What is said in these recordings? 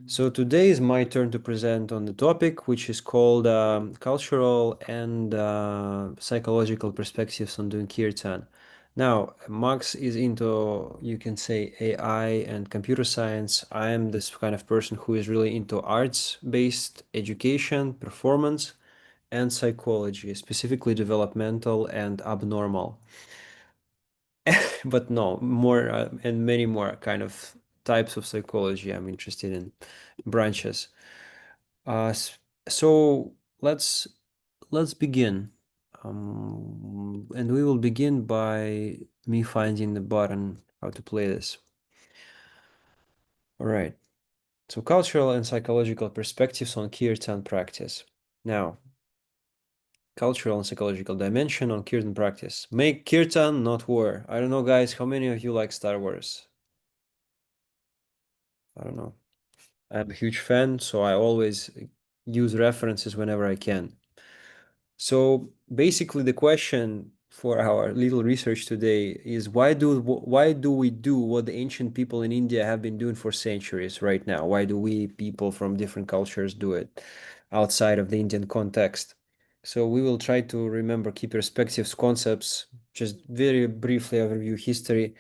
So today is my turn to present on the topic, which is called cultural and psychological perspectives on doing kirtan. Now, Max is into, you can say, AI and computer science. I am this kind of person who is really into arts-based education, performance, and psychology, specifically developmental and abnormal. But no, more and many more kind of types of psychology I'm interested in, branches. Uh, s- so let's begin. And we will begin by me finding the button how to play this. All right. So cultural and psychological perspectives on Kirtan practice. Now, cultural and psychological dimension on Kirtan practice. Make Kirtan, not war. I don't know, guys, how many of you like Star Wars? I don't know. I'm a huge fan, so I always use references whenever I can. So basically, the question for our little research today is why do we do what the ancient people in India have been doing for centuries right now? Why do we people from different cultures do it outside of the Indian context? So we will try to remember key perspectives, concepts, just very briefly overview history,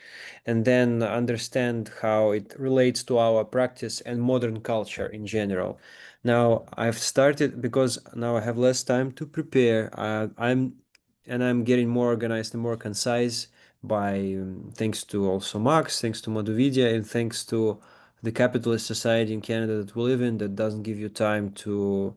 and then understand how it relates to our practice and modern culture in general. Now I've started because now I have less time to prepare. I'm getting more organized and more concise by thanks to also Max, thanks to Moduvidia, and thanks to the capitalist society in Canada that we live in that doesn't give you time to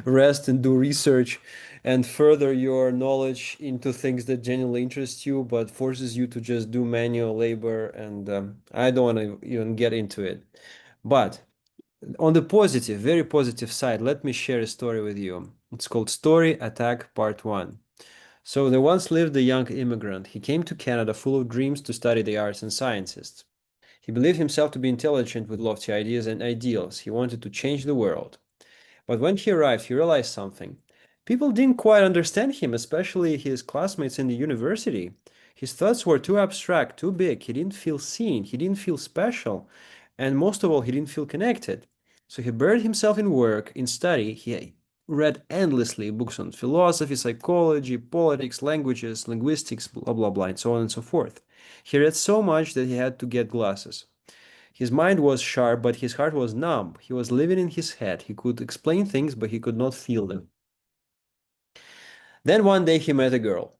rest and do research and further your knowledge into things that genuinely interest you, but forces you to just do manual labor. And I don't want to even get into it. But on the positive, very positive side, let me share a story with you. It's called Story Attack Part 1. So there once lived a young immigrant. He came to Canada full of dreams to study the arts and sciences. He believed himself to be intelligent with lofty ideas and ideals. He wanted to change the world. But when he arrived, he realized something. People didn't quite understand him, especially his classmates in the university. His thoughts were too abstract, too big. He didn't feel seen, he didn't feel special, and most of all, he didn't feel connected. So he buried himself in work, in study. He read endlessly books on philosophy, psychology, politics, languages, linguistics, blah, blah, blah, and so on and so forth. He read so much that he had to get glasses. His mind was sharp, but his heart was numb. He was living in his head. He could explain things, but he could not feel them. Then one day he met a girl.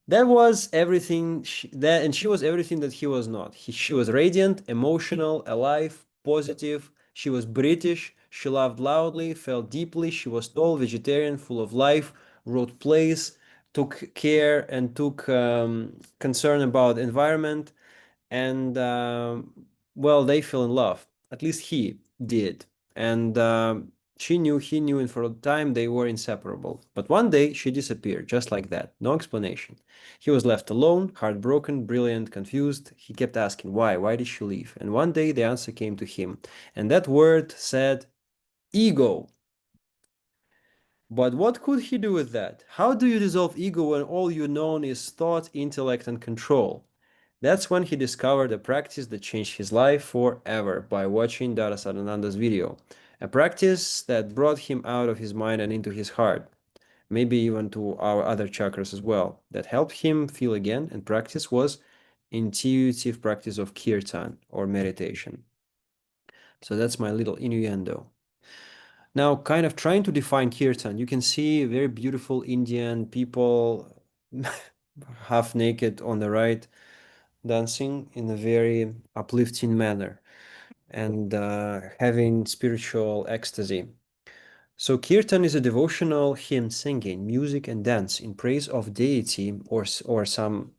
That was everything and she was everything that he was not. She was radiant, emotional, alive, positive. She was British. She loved loudly, felt deeply. She was tall, vegetarian, full of life, wrote plays, took care and took concern about environment. And well, they fell in love. At least he did. And he knew, and for a time they were inseparable. But one day she disappeared, just like that, no explanation. He was left alone, heartbroken, brilliant, confused. He kept asking why. Why did she leave? And one day the answer came to him, and that word said ego. But what could he do with that? How do you dissolve ego when all you know is thought, intellect, and control? That's when he discovered a practice that changed his life forever by watching Dara Sadananda's video. A practice that brought him out of his mind and into his heart, maybe even to our other chakras as well, that helped him feel again, and practice was intuitive practice of kirtan or meditation. So that's my little innuendo. Now, kind of trying to define kirtan, you can see very beautiful Indian people half naked on the right, dancing in a very uplifting manner and having spiritual ecstasy. So, kirtan is a devotional hymn singing, music, and dance in praise of deity or some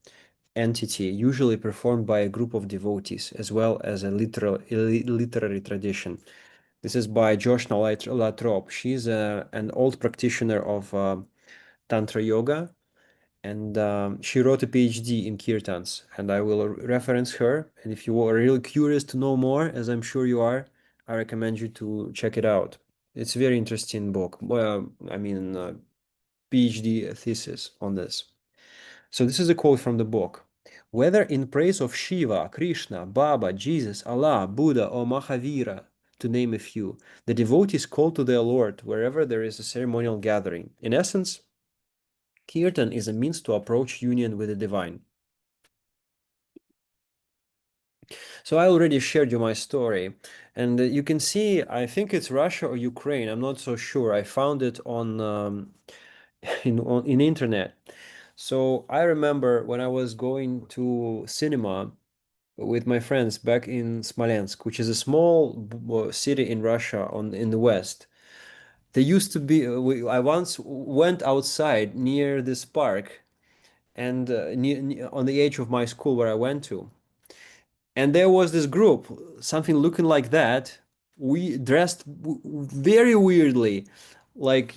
entity, usually performed by a group of devotees, as well as a literary tradition. This is by Joshna Latrobe. She's an old practitioner of Tantra Yoga, and she wrote a PhD in Kirtans, and I will reference her. And if you are really curious to know more, as I'm sure you are, I recommend you to check it out. It's a very interesting book. Well, I mean, PhD thesis on this. So this is a quote from the book. Whether in praise of Shiva, Krishna, Baba, Jesus, Allah, Buddha, or Mahavira, to name a few, the devotees call to their Lord wherever there is a ceremonial gathering. In essence, Kirtan is a means to approach union with the divine. So I already shared you my story, and you can see, I think it's Russia or Ukraine, I'm not so sure. I found it in internet. So I remember when I was going to cinema with my friends back in Smolensk, which is a small city in Russia in the west. There used to be, I once went outside near this park and on the edge of my school where I went to. And there was this group, something looking like that. We dressed very weirdly, like,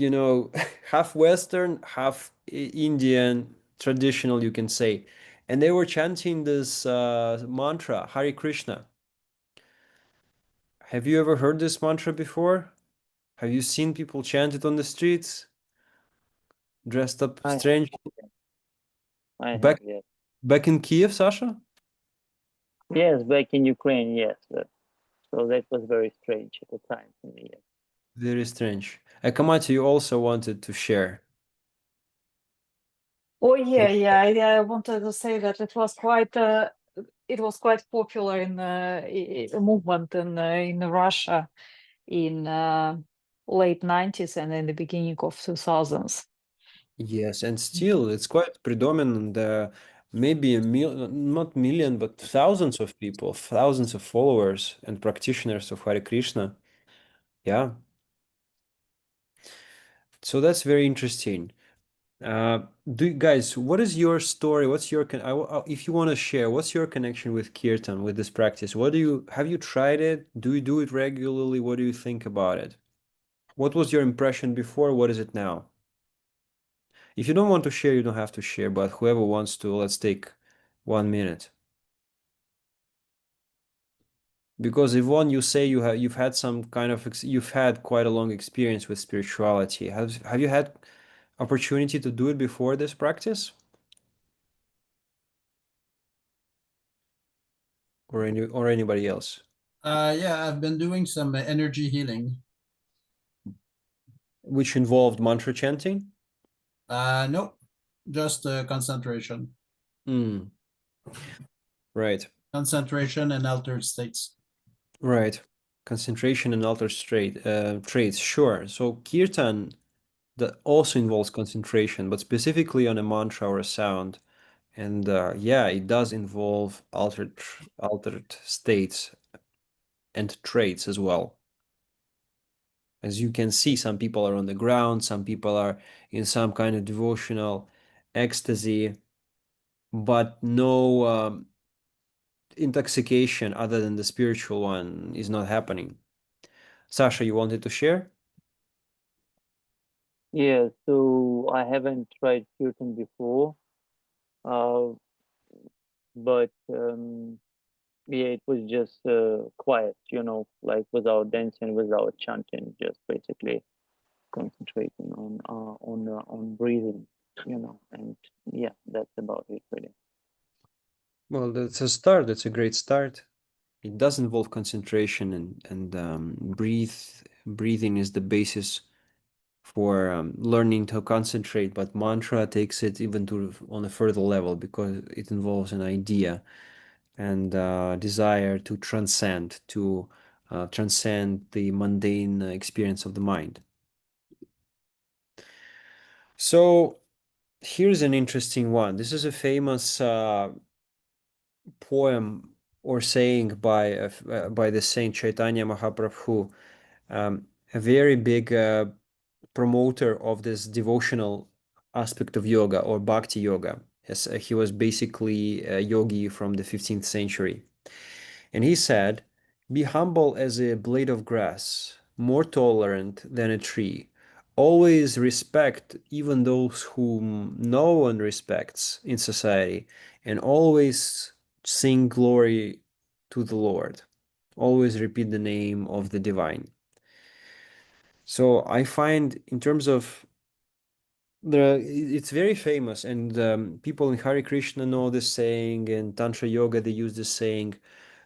half Western, half Indian, traditional, you can say. And they were chanting this mantra, Hare Krishna. Have you ever heard this mantra before? Have you seen people chant it on the streets, dressed up I have, strange? I have, Back yes. back in Kiev, Sasha? Yes, back in Ukraine, yes. So that was very strange at the time for me. Yes. Very strange. Akamati, you also wanted to share. Oh yeah, yeah. I wanted to say that it was quite popular in a movement in Russia in late 90s and in the beginning of 2000s. Yes, and still it's quite predominant. Maybe not million, but thousands of people, thousands of followers and practitioners of Hare Krishna. Yeah, so that's very interesting. Uh, guys, what is your story? What's your if you want to share, what's your connection with Kirtan, with this practice? What do you have you tried it? Do you do it regularly? What do you think about it? What was your impression before? What is it now? If you don't want to share, you don't have to share, but whoever wants to, let's take 1 minute. Because Yvonne, you say you've had some kind of you've had quite a long experience with spirituality. Have you had opportunity to do it before this practice, or anybody else? Yeah, I've been doing some energy healing. Which involved mantra chanting? Nope, just concentration. Mm, right, Concentration and altered states. right. Concentration and altered traits. Sure. So kirtan that also involves concentration, but specifically on a mantra or a sound. And yeah, it does involve altered states and traits as well. As you can see, some people are on the ground, some people are in some kind of devotional ecstasy, but no intoxication other than the spiritual one is not happening. Sasha, you wanted to share? Yeah, so I haven't tried Kirtan before, uh, but yeah, it was just quiet, like without dancing, without chanting, just basically concentrating on breathing, and yeah, that's about it really. Well, that's a start. That's a great start. It does involve concentration and breathing is the basis for learning to concentrate, but mantra takes it even to on a further level because it involves an idea and desire to transcend the mundane experience of the mind. So here's an interesting one. This is a famous poem or saying by the saint Chaitanya Mahaprabhu, a very big promoter of this devotional aspect of yoga or bhakti yoga. Yes, he was basically a yogi from the 15th century. And he said, be humble as a blade of grass, more tolerant than a tree. Always respect even those whom no one respects in society, and always sing glory to the Lord. Always repeat the name of the divine. So I find, in terms of It's very famous, and people in Hare Krishna know this saying, and Tantra Yoga they use this saying.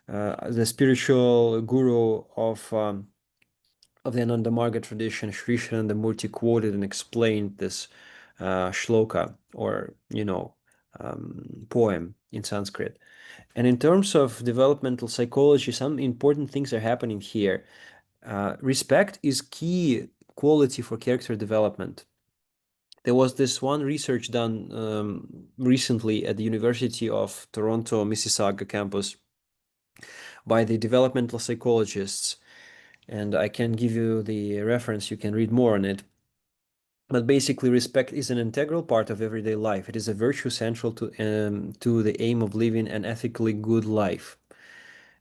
The spiritual guru of the Ananda Marga tradition, Sri Shanandamurti, quoted and explained this shloka, or poem in Sanskrit. And in terms of developmental psychology, some important things are happening here. Respect is key quality for character development. There was this one research done recently at the University of Toronto, Mississauga campus by the developmental psychologists, and I can give you the reference, you can read more on it. But basically, respect is an integral part of everyday life. It is a virtue central to the aim of living an ethically good life.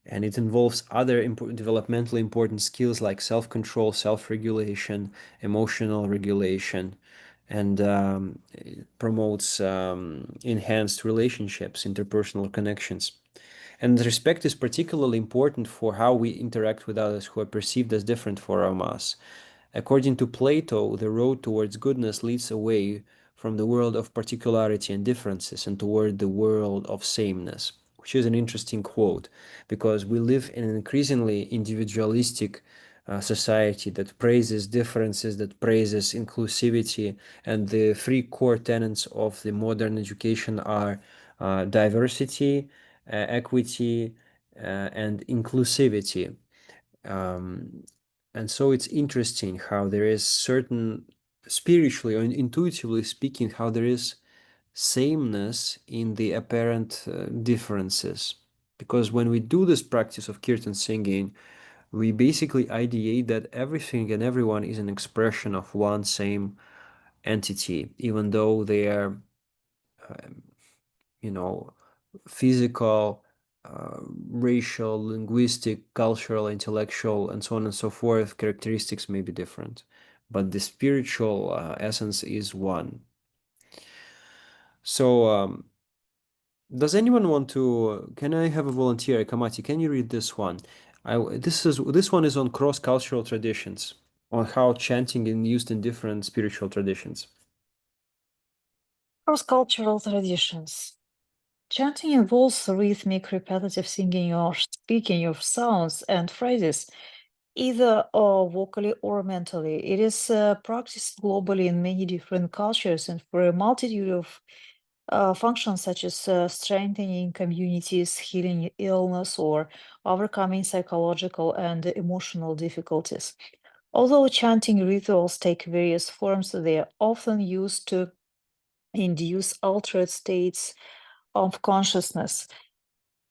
And it involves other developmentally important skills like self-control, self-regulation, emotional regulation, and it promotes enhanced relationships, interpersonal connections. And respect is particularly important for how we interact with others who are perceived as different from us. According to Plato, the road towards goodness leads away from the world of particularity and differences and toward the world of sameness, which is an interesting quote because we live in an increasingly individualistic society that praises differences, that praises inclusivity, and the three core tenets of the modern education are diversity, equity, and inclusivity. Um, and so it's interesting how there is certain, spiritually or intuitively speaking, how there is sameness in the apparent differences. Because when we do this practice of Kirtan singing, we basically ideate that everything and everyone is an expression of one same entity, even though they are, um, physical, racial, linguistic, cultural, intellectual, and so on and so forth, characteristics may be different, but the spiritual essence is one. So, does anyone want to? Can I have a volunteer? Kamati, can you read this one? This one is on cross-cultural traditions, on how chanting is used in different spiritual traditions. Cross-cultural traditions. Chanting involves rhythmic, repetitive singing or speaking of sounds and phrases, either vocally or mentally. It is practiced globally in many different cultures and for a multitude of functions such as strengthening communities, healing illness, or overcoming psychological and emotional difficulties. Although chanting rituals take various forms, they are often used to induce altered states of consciousness.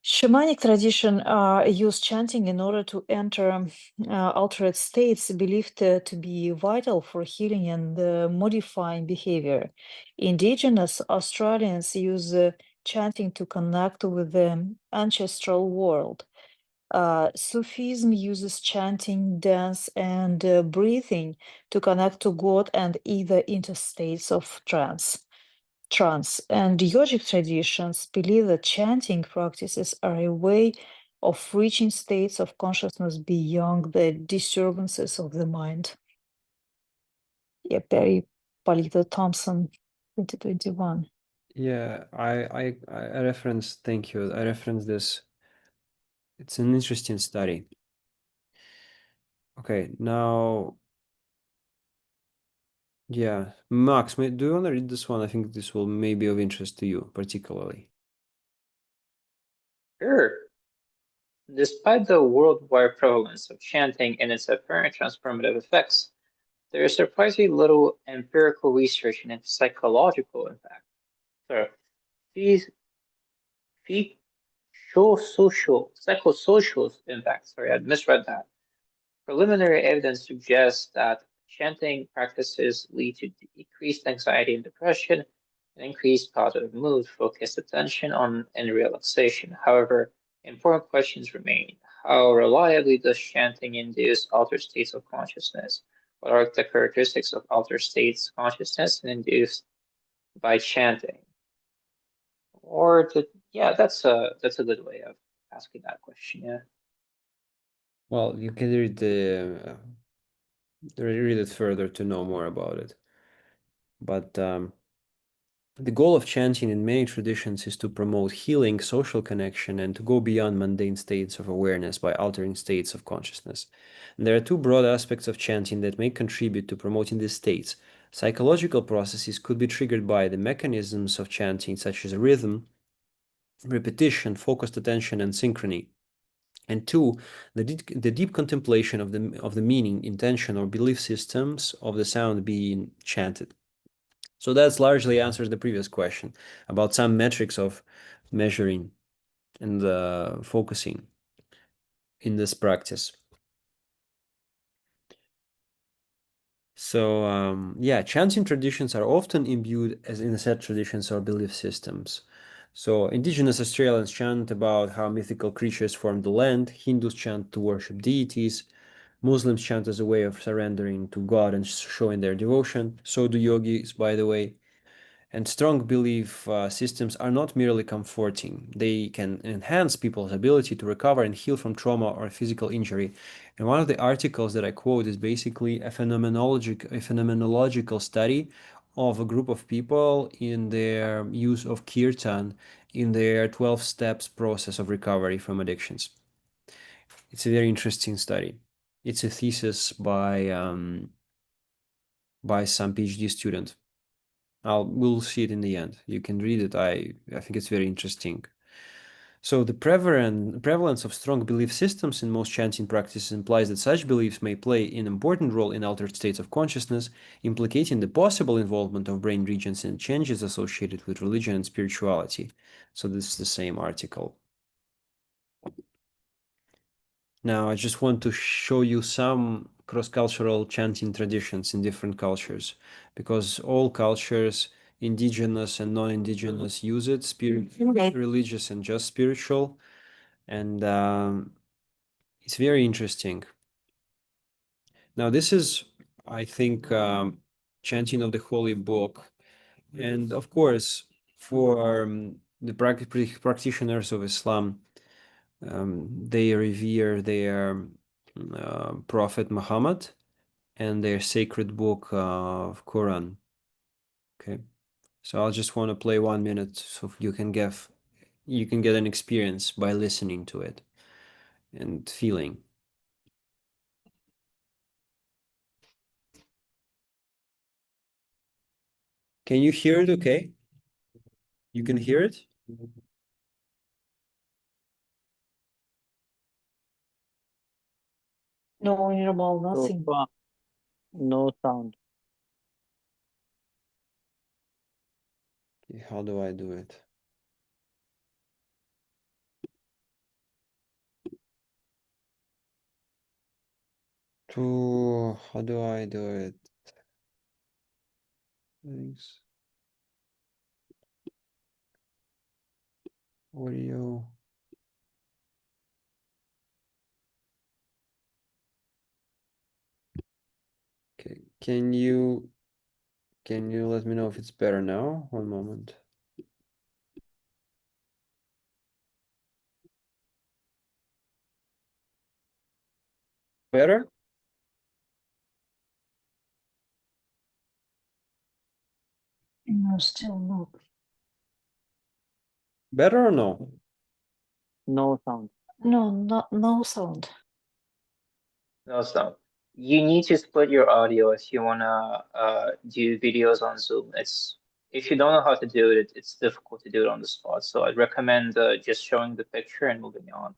Shamanic tradition use chanting in order to enter altered states believed to be vital for healing and modifying behavior. Indigenous Australians use chanting to connect with the ancestral world. Sufism uses chanting, dance, and breathing to connect to God and either into states of trance, and yogic traditions believe that chanting practices are a way of reaching states of consciousness beyond the disturbances of the mind. Yeah, Barry Palito Thompson, 2021. Yeah, I reference, thank you. I reference this. It's an interesting study. Okay, now, yeah, Max, do you want to read this one? I think this will may be of interest to you particularly. Sure. Despite the worldwide prevalence of chanting and its apparent transformative effects, there is surprisingly little empirical research in its psychological impact. So, these psychosocial impacts. Sorry, I misread that. Preliminary evidence suggests that chanting practices lead to decreased anxiety and depression, and increased positive mood, focused attention on and relaxation. However, important questions remain. How reliably does chanting induce altered states of consciousness? What are the characteristics of altered states of consciousness and induced by chanting? Yeah, that's a good way of asking that question. Yeah. Well, you can read it further to know more about it. But the goal of chanting in many traditions is to promote healing, social connection, and to go beyond mundane states of awareness by altering states of consciousness. And there are two broad aspects of chanting that may contribute to promoting these states. Psychological processes could be triggered by the mechanisms of chanting, such as rhythm, repetition, focused attention, and synchrony. And two, the deep contemplation of the meaning, intention, or belief systems of the sound being chanted. So that's largely answers the previous question about some metrics of measuring and focusing in this practice. So yeah, chanting traditions are often imbued as in set traditions or belief systems. So indigenous Australians chant about how mythical creatures form the land, Hindus chant to worship deities, Muslims chant as a way of surrendering to God and showing their devotion. So do yogis, by the way. And strong belief systems are not merely comforting. They can enhance people's ability to recover and heal from trauma or physical injury. And one of the articles that I quote is basically a phenomenological study of a group of people in their use of Kiirtan in their 12 steps process of recovery from addictions. It's a very interesting study. It's a thesis by some PhD student. We'll see it in the end. You can read it. I think it's very interesting. So the prevalence of strong belief systems in most chanting practices implies that such beliefs may play an important role in altered states of consciousness, implicating the possible involvement of brain regions in changes associated with religion and spirituality. So this is the same article. Now, I just want to show you some cross-cultural chanting traditions in different cultures, because all cultures, indigenous and non-indigenous, use it, religious and just spiritual, and it's very interesting. Now, this is, I think, chanting of the Holy Book, and of course, for the practitioners of Islam, they revere their Prophet Muhammad and their sacred book of Quran. Okay, so I'll just want to play 1 minute so you can get an experience by listening to it and feeling. Can you hear it? Okay, you can hear it. No, Nirmal, So nothing. far, no sound. Okay, how do I do it? How do I do it? Thanks. Audio. Okay, can you let me know if it's better now? 1 moment. Better? No, still not. Better or no? No sound. No, no sound. No sound. You need to split your audio if you wanna do videos on Zoom. If you don't know how to do it, it's difficult to do it on the spot. So I'd recommend just showing the picture and moving on.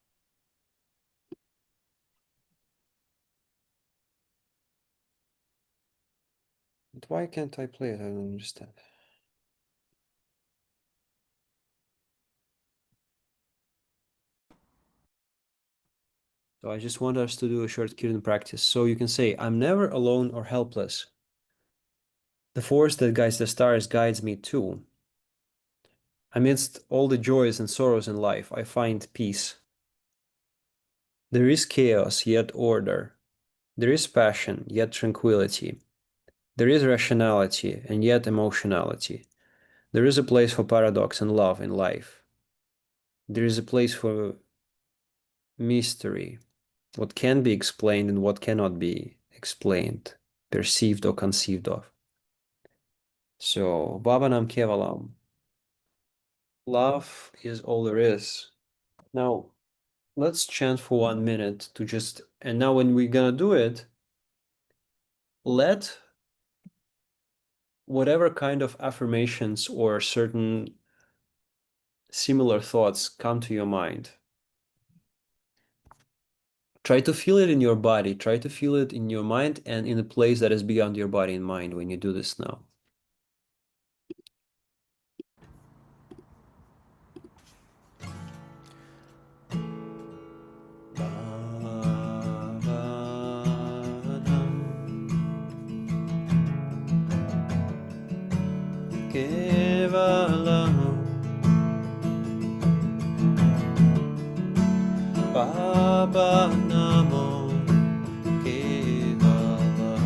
But why can't I play it? I don't understand. So I just want us to do a short Kiirtan practice. So you can say, I'm never alone or helpless. The force that guides the stars guides me too. Amidst all the joys and sorrows in life, I find peace. There is chaos, yet order. There is passion, yet tranquility. There is rationality, and yet emotionality. There is a place for paradox and love in life. There is a place for mystery, what can be explained and what cannot be explained, perceived or conceived of. So, Bhavanam Kevalam. Love is all there is. Now, let's chant for 1 minute to just, and now when we're gonna do it, let whatever kind of affirmations or certain similar thoughts come to your mind. Try to feel it in your body. Try to feel it in your mind and in a place that is beyond your body and mind when you do this now. Kevalam Baba Namo Kevalam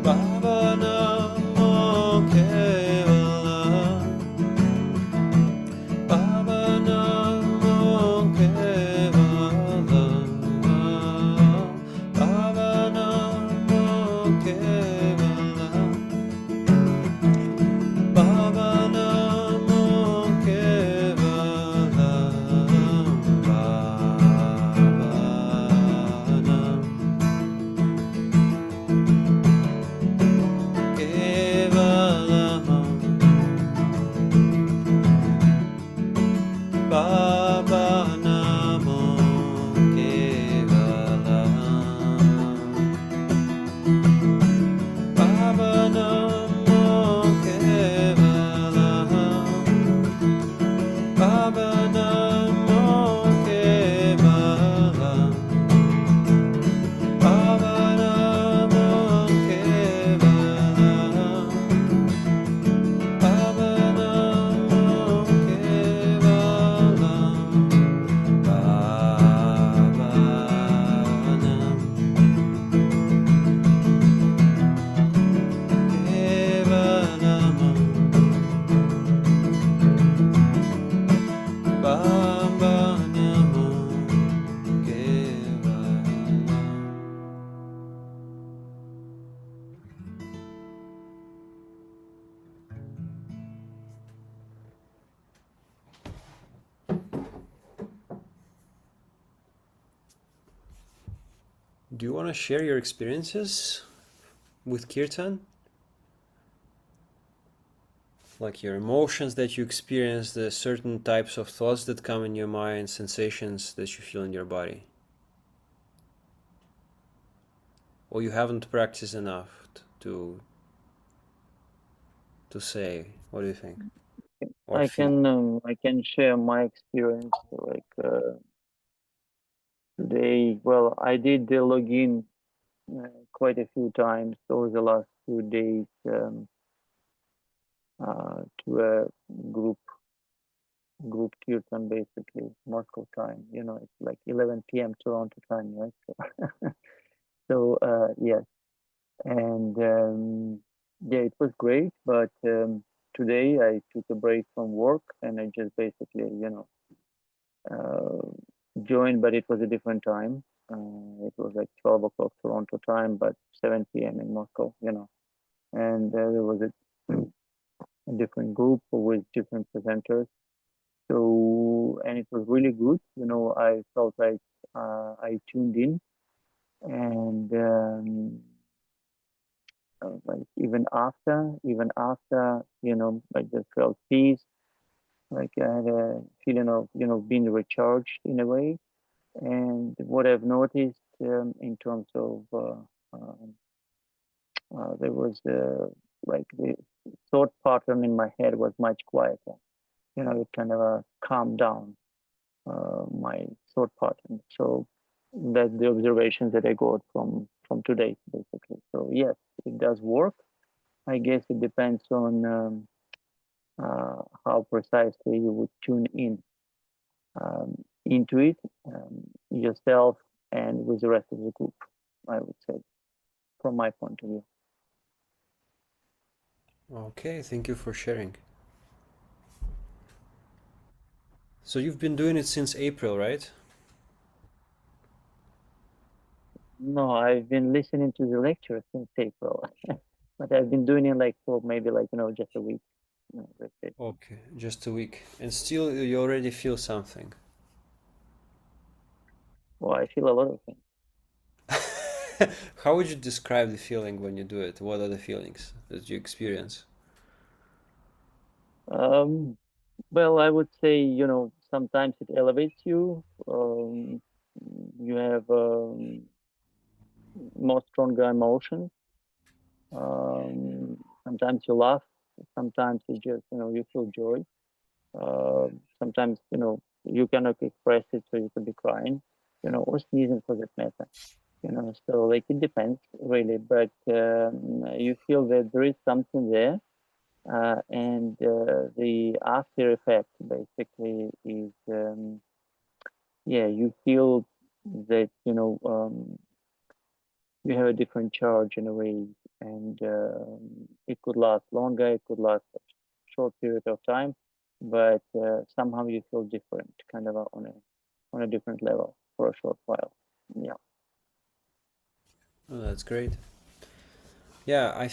Baba Namo Kevalam Baba Namo Kevalam Baba Namo Kevalam Baba Namo Kevalam Baba Nam Kevalam Baba Namo Kevalam Baba Namo Kevalam Baba Namo Kevalam Baba Namo Kevalam Baba Namo Kevalam Baba Nam Kevalam Baba Namo Do you want to share your experiences with Kirtan? Like your emotions that you experience, the certain types of thoughts that come in your mind, sensations that you feel in your body? Or you haven't practiced enough to say? What do you think? Or feel? I can share my experience. Like today, well, I did the login quite a few times over the last 2 days to a group Kiirtan, basically Moscow time. You know, it's like 11 p.m. Toronto time, right? So, yes, and yeah, it was great. But today I took a break from work and I just basically, joined, but it was a different time. It was like 12 o'clock Toronto time, but 7 p.m. in Moscow, and there was a different group with different presenters. So, and it was really good. I felt like I tuned in, and like even after, I just felt peace. Like I had a feeling of, being recharged in a way. And what I've noticed in terms of there was like the thought pattern in my head was much quieter. It kind of calmed down my thought pattern. So that's the observations that I got from today, basically. So yes, it does work. I guess it depends on how precisely you would tune in into it yourself and with the rest of the group, I would say, from my point of view. Okay, thank you for sharing. So you've been doing it since April, right? No, I've been listening to the lecture since April, but I've been doing it like for maybe like just a week. That's it. Okay, just a week, and still you already feel something. Well, I feel a lot of things. How would you describe the feeling when you do it? What are the feelings that you experience? Um, well, I would say sometimes it elevates you. You have more stronger emotions. Sometimes you laugh. Sometimes you just you feel joy. Uh, Sometimes you cannot express it, so you could be crying, or sneezing for that matter. So like it depends really, but you feel that there is something there, and the after effect basically is yeah, you feel that you have a different charge in a way, and it could last longer, it could last a short period of time, but somehow you feel different, kind of on a different level for a short while. Yeah. Oh, that's great. Yeah, I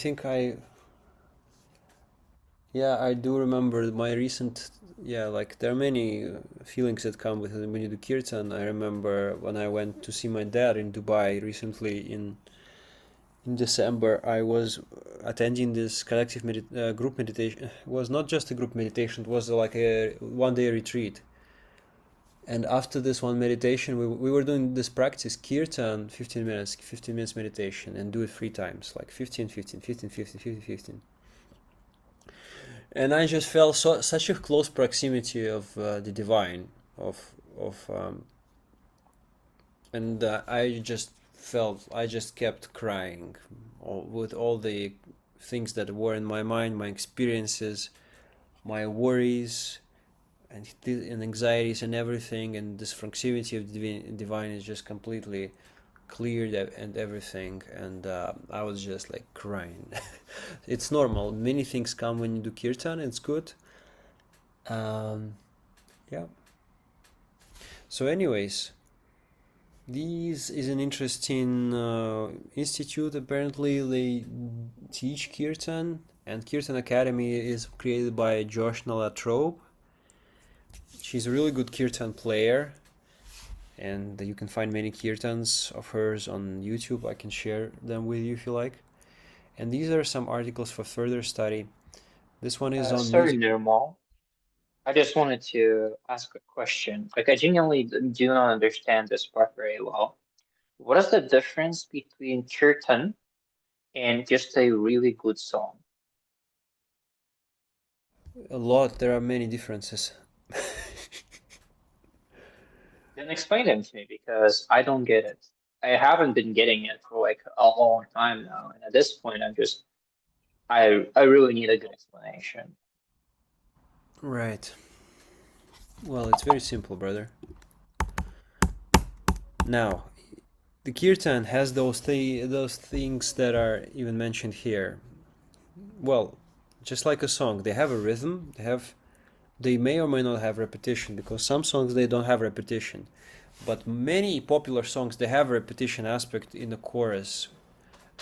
do remember my recent, yeah, like there are many feelings that come with it when you do kirtan. I remember when I went to see my dad in Dubai recently in December, I was attending this collective group meditation. It was not just a group meditation, it was like a 1 day retreat. And after this one meditation, we were doing this practice, Kiirtan, 15 minutes meditation, and do it 3 times, like 15, 15, 15, 15, 15, 15. And I just felt such a close proximity of the divine, of and I just kept crying with all the things that were in my mind, my experiences, my worries, and anxieties and everything, and this proximity of the divine is just completely cleared and everything, and I was just like crying. It's normal. Many things come when you do kirtan. It's good. Um, yeah. So, anyways, this is an interesting institute. Apparently, they teach kirtan, and Kirtan Academy is created by Josh Nalatrobe. She's a really good kirtan player, and you can find many kirtans of hers on YouTube. I can share them with you if you like. And these are some articles for further study. This one is on Sorry, music. Nirmal. I just wanted to ask a question. Like, I genuinely do not understand this part very well. What is the difference between Kirtan and just a really good song? A lot. There are many differences. Then explain them to me because I don't get it. I haven't been getting it for like a long time now, and at this point, I really need a good explanation. Right. Well, it's very simple, brother. Now, the kirtan has those things that are even mentioned here. Well, just like a song, they have a rhythm. They may or may not have repetition, because some songs they don't have repetition. But many popular songs they have a repetition aspect in the chorus.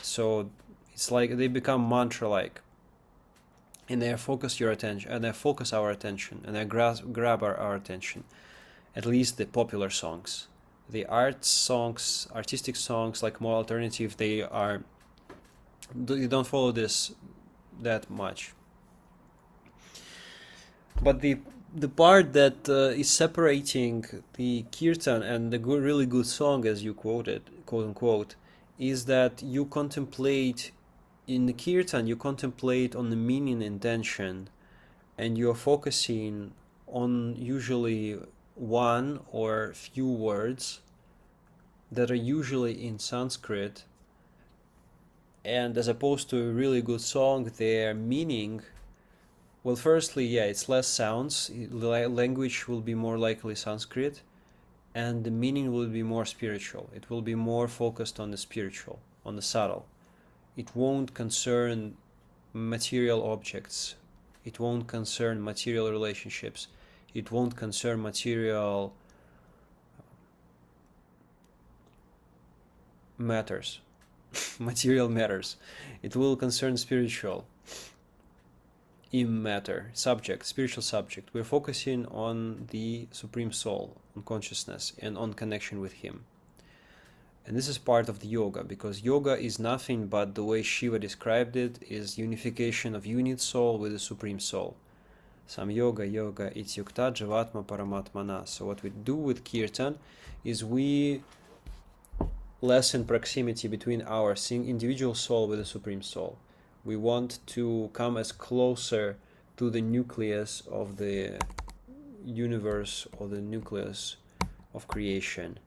So it's like they become mantra-like, and they focus your attention, and they focus our attention, and they grab our attention. At least the popular songs. The artistic songs, like more alternative, they don't follow this that much. But the part that is separating the kirtan and the really good song, as you quoted, quote unquote, is that you contemplate in the kirtan. You contemplate on the meaning, intention, and you're focusing on usually one or few words that are usually in Sanskrit. And as opposed to a really good song, their meaning, well, firstly, yeah, it's less sounds. Language will be more likely Sanskrit, and the meaning will be more spiritual. It will be more focused on the spiritual, on the subtle. It won't concern material objects. It won't concern material relationships. It won't concern material matters. Material matters. It will concern spiritual matter, subject, spiritual subject. We're focusing on the Supreme Soul, on consciousness, and on connection with Him. And this is part of the yoga, because yoga is nothing but, the way Shiva described it, is unification of unit soul with the Supreme Soul. Sam yoga ityukta jivatma paramatmana. So what we do with Kirtan is we lessen proximity between our individual soul with the Supreme Soul. We want to come as closer to the nucleus of the universe, or the nucleus of creation,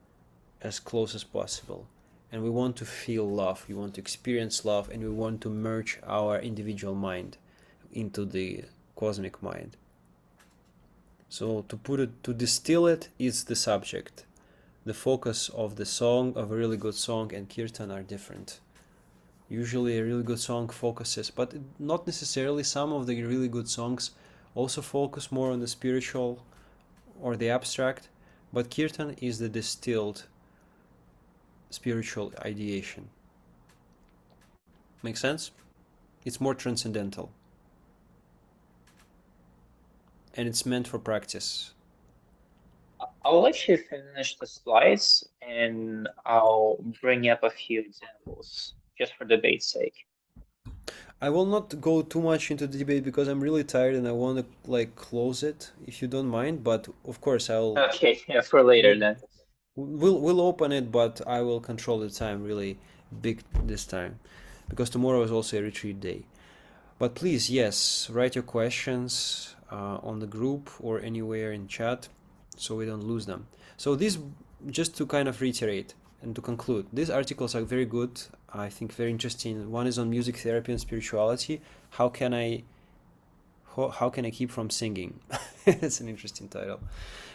as close as possible. And we want to feel love, we want to experience love, and we want to merge our individual mind into the cosmic mind. So to distill it, is the subject. The focus of the song, of a really good song, and Kirtan are different. Usually a really good song focuses, but not necessarily. Some of the really good songs also focus more on the spiritual or the abstract, but Kirtan is the distilled spiritual ideation. Make sense? It's more transcendental. And it's meant for practice. I'll let you finish the slides and I'll bring up a few examples just for debate's sake. I will not go too much into the debate because I'm really tired and I want to close it, if you don't mind. But of course, Okay, yeah, for later then. We'll open it, but I will control the time really big this time, because tomorrow is also a retreat day. But please, yes, write your questions on the group or anywhere in chat, so we don't lose them. So this, just to kind of reiterate and to conclude, these articles are very good. I think very interesting. One is on music therapy and spirituality. How can I keep from singing? It's an interesting title.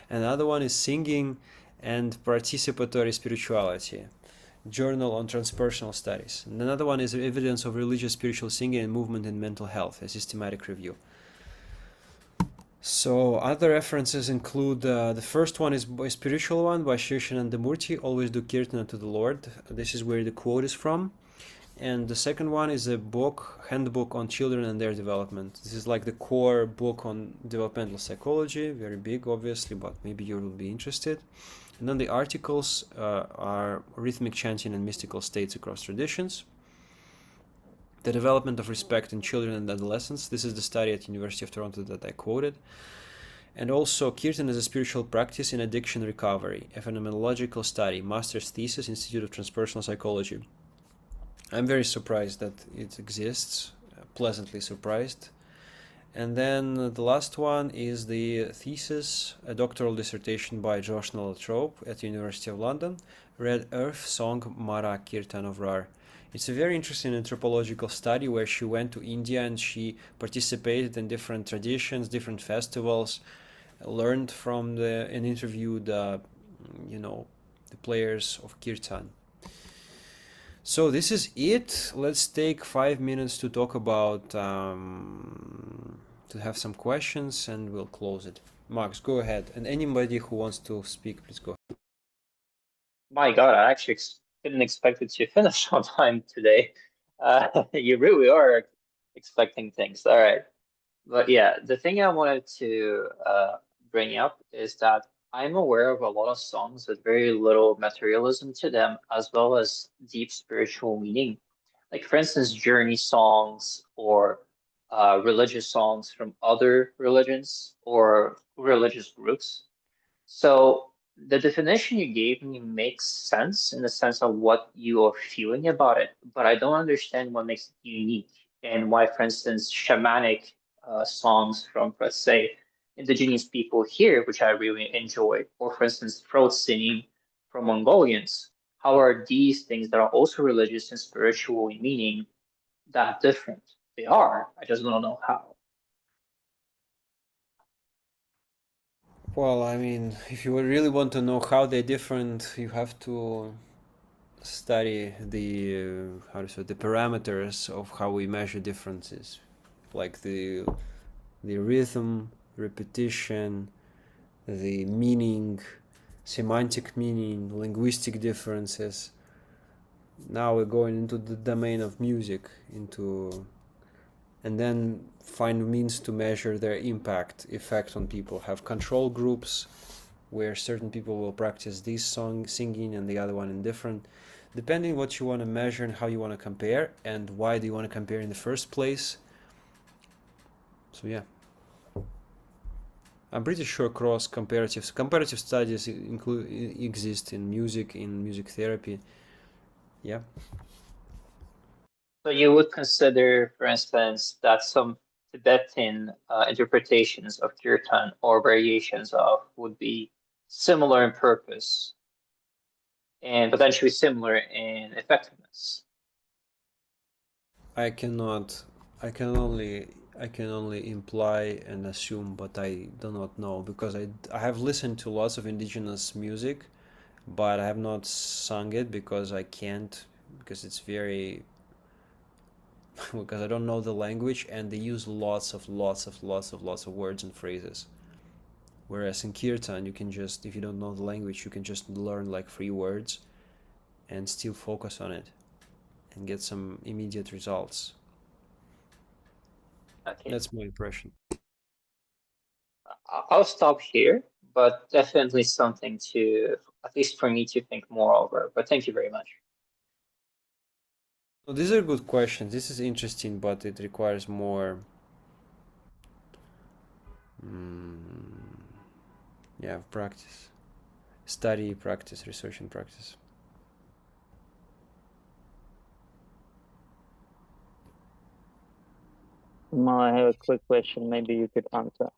Another one is singing and participatory spirituality, journal on transpersonal studies. And another one is evidence of religious spiritual singing and movement in mental health, a systematic review. So other references include, the first one is a spiritual one by Sri Shanandamurti, always do kirtan to the Lord. This is where the quote is from. And the second one is a handbook on children and their development. This is like the core book on developmental psychology, very big obviously, but maybe you will be interested. And then the articles are rhythmic chanting and mystical states across traditions. The development of respect in children and adolescents. This is the study at University of Toronto that I quoted. And also Kirtan as a spiritual practice in addiction recovery, a phenomenological study, master's thesis, Institute of Transpersonal Psychology. I'm very surprised that it exists, pleasantly surprised. And then the last one is the thesis, a doctoral dissertation by Josh Nalatrope at the University of London, Red Earth Song Mara Kiirtan of Rar. It's a very interesting anthropological study where she went to India and she participated in different traditions, different festivals, learned from and interviewed, the players of Kirtan. So this is it. Let's take 5 minutes to talk about, to have some questions, and we'll close it. Max, go ahead. And anybody who wants to speak, please go ahead. My God, I actually didn't expect it to finish on time today. You really are expecting things. All right. But yeah, the thing I wanted to bring up is that I'm aware of a lot of songs with very little materialism to them, as well as deep spiritual meaning. Like, for instance, journey songs or religious songs from other religions or religious groups. So the definition you gave me makes sense in the sense of what you are feeling about it, but I don't understand what makes it unique and why, for instance, shamanic songs from, let's say, indigenous people here, which I really enjoy, or for instance, throat singing from Mongolians. How are these things that are also religious and spiritual in meaning that different? They are. I just don't know how. Well, I mean, if you really want to know how they're different, you have to study the the parameters of how we measure differences, like the rhythm, repetition, the meaning, semantic meaning, linguistic differences. now we're going into the domain of music, and then find means to measure their effect on people. Have control groups where certain people will practice this song singing and the other one in different, depending what you want to measure and how you want to compare and why do you want to compare in the first place. So yeah, I'm pretty sure cross comparative studies exist in music therapy. Yeah. So you would consider, for instance, that some Tibetan interpretations of Kirtan or variations of would be similar in purpose and potentially similar in effectiveness. I cannot. I can only. I can only imply and assume, but I do not know because I have listened to lots of indigenous music, but I have not sung it because I can't, because it's very because I don't know the language and they use lots of words and phrases. Whereas in Kirtan, you can just, if you don't know the language, you can just learn like 3 words and still focus on it and get some immediate results. Okay, That's my impression. I'll stop here, but definitely something to, at least for me to think more over. But thank you very much. So these are good questions. This is interesting, but it requires more, mm, yeah, practice, study, practice, research, and practice. I have a quick question. Maybe you could answer.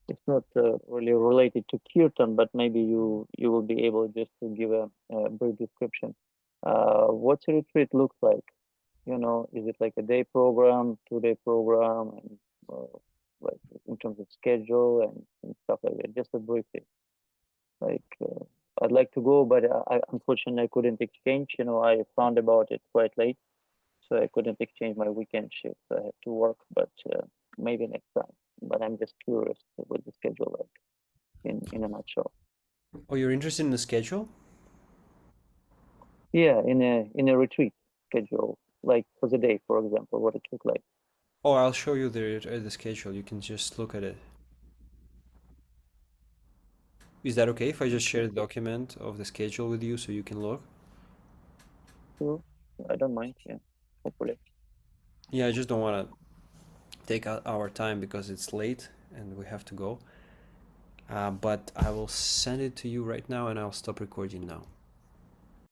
It's not really related to Kirtan, but maybe you will be able just to give a brief description. What's a retreat look like? You know, is it like a day program, 2 day program, and like in terms of schedule and stuff like that? Just a brief thing. Like I'd like to go, but I unfortunately I couldn't exchange. You know, I found about it quite late, so I couldn't exchange my weekend shift. I had to work, but maybe next time. But I'm just curious what the schedule like in a nutshell. Oh, you're interested in the schedule? Yeah, in a retreat schedule, like for the day, for example, what it look like. Oh, I'll show you the schedule. You can just look at it. Is that okay if I just share the document of the schedule with you so you can look? Sure, I don't mind. Yeah, hopefully. Yeah, I just don't want to take out our time because it's late and we have to go. But I will send it to you right now and I'll stop recording now.